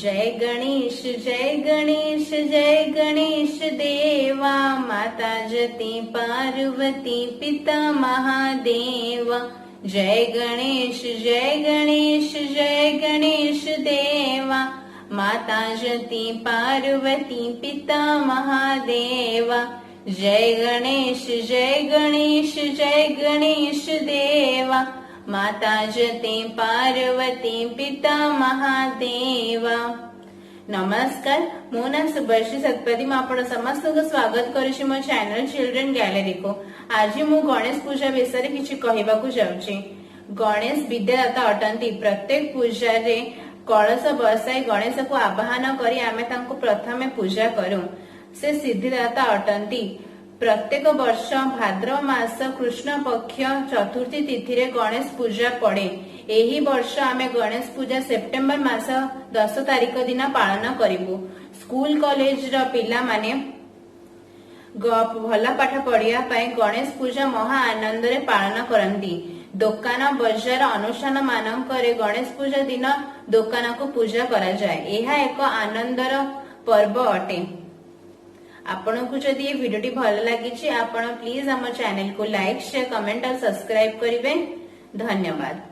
जय गणेश जय गणेश जय गणेश देवा, माता जति पार्वती पिता महादेव। जय गणेश जय गणेश जय गणेश देवा, माता जति पार्वती पिता महादेवा। जय गणेश जय गणेश जय गणेश देवा, माता जति पार्वती पिता महादेवा। नमस्कार, मो ना सुभाषी सतपथी। मु आपण समस्त को स्वागत करुछि मो चैनल चिल्ड्रन गैलरी को। आज मु गणेश पूजा विषय किछि कहिबाकू जाउछि। गणेश विद्यादाता अटंती। प्रत्येक पूजा रे कलश बसाई गणेश को आवाहन करी आमे तांको प्रथमे पूजा करू। से सिद्धिदाता अटंती। प्रत्येक वर्ष भाद्रव मास कृष्ण पक्ष चतुर्थी तिथि रे गणेश पूजा पड़े। एही वर्ष आमे गणेश पूजा सेप्टेम्बर मास 10 तारिख दिन पालन करिबु। स्कूल कॉलेज रो पिला माने भला पाठ पढ़िया पई गणेश पूजा महा आनंद रे पालन करंती। दुकान बजार अनुष्ठान मानकरे गणेश पूजा दिन दुकान को पूजा करा जाए। एहा एक आनंदर पर्व अटे। आपनको जदि ये वीडियो भल लगी, आपण प्लीज हम चैनल को लाइक शेयर कमेंट और सब्सक्राइब करेंगे। धन्यवाद।